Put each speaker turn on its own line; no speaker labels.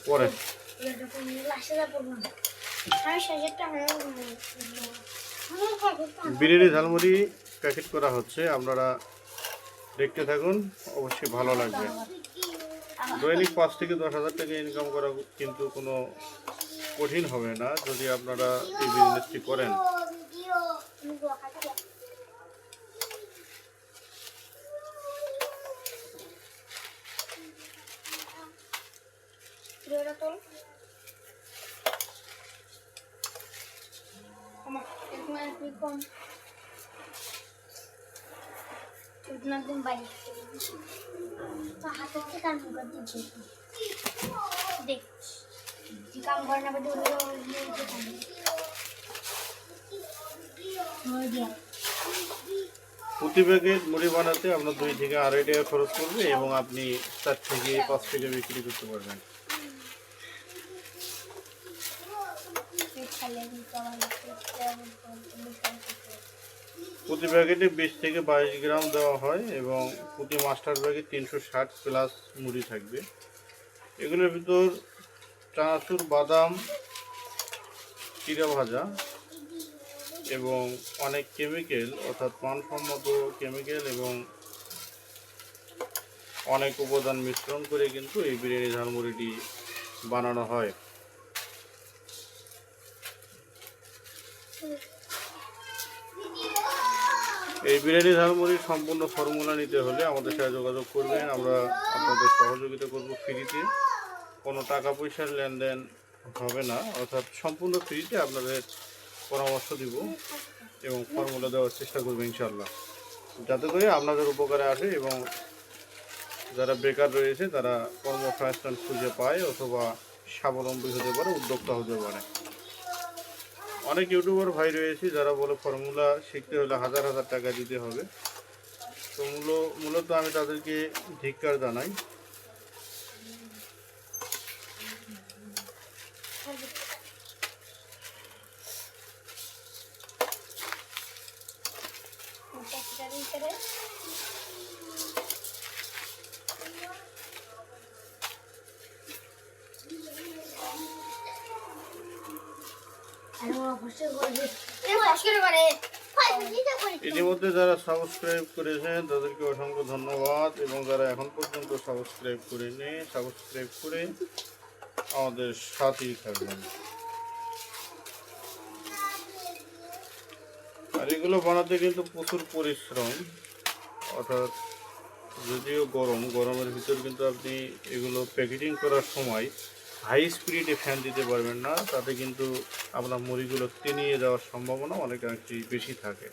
পরে বিরিয়ানি ঝালমুড়ি প্যাকেট করা হচ্ছে, আপনারা দেখতে থাকুন, অবশ্যই ভালো লাগবে। দৈনিক 5 থেকে 10,000 টাকা ইনকাম করা কিন্তু কোনো কঠিন হবে না যদি আপনারা এই বিজনেসটি করেন।
একদম বাড়ি হাতে থেকে কাম করে দিচ্ছি দেখ কাম করে না
প্রতি প্যাকেট মুড়ি বানাতে আপনার 2 থেকে 2.5 টাকা খরচ করবে এবং আপনি 4 থেকে 5 টাকা বিক্রি করতে পারবেন। প্রতি প্যাকেটে 20 থেকে 22 গ্রাম দেওয়া হয় এবং প্রতি মাস্টার ব্যাগে 360 প্লাস মুড়ি থাকবে। এগুলোর ভিতর চানাচুর, বাদাম, চিড়া ভাজা এবং অনেক কেমিক্যাল অর্থাৎ মানসম্মত কেমিক্যাল এবং অনেক উপাদান মিশ্রণ করে কিন্তু এই বিরিয়ানি ঝালমুড়িটি বানানো হয়। এই বিরিয়ানি ঝালমুড়ির সম্পূর্ণ ফর্মুলা নিতে হলে আমাদের সাথে যোগাযোগ করবেন, আমরা আপনাদের সহযোগিতা করব ফ্রিতে, কোনো টাকা পয়সার লেনদেন হবে না, অর্থাৎ সম্পূর্ণ ফ্রিতে আপনাদের পরামর্শ দিব এবং ফর্মুলা দেওয়ার চেষ্টা করবো ইনশাল্লাহ, যাতে করে আপনাদের উপকারে আসে এবং যারা বেকার রয়েছে তারা কর্মসংস্থান খুঁজে পায় অথবা স্বাবলম্বী হতে পারে, উদ্যোক্তা হতে পারে। অনেক ইউটিউবার ভাই রয়েছে যারা বলে ফর্মুলা শিখতে হলে হাজার হাজার টাকা দিতে হবে। তো মূলত আমি তাদেরকে ধিক্কার জানাই। ইতিমধ্যে যারা সাবস্ক্রাইব করেছেন তাদেরকে অসংখ্য ধন্যবাদ এবং যারা এখন পর্যন্ত সাবস্ক্রাইব করেনি সাবস্ক্রাইব করে আমাদের সাথেই থাকবেন। আর এগুলো বানাতে কিন্তু প্রচুর পরিশ্রম, অর্থাৎ যদিও গরমের ভিতর কিন্তু আপনি এগুলো প্যাকেটিং করার সময় হাই স্পিডে ফ্যান দিতে পারবেন না, তাতে কিন্তু আপনার মুড়িগুলো টেনিয়ে যাওয়ার সম্ভাবনা অনেকাংশেই বেশি থাকে।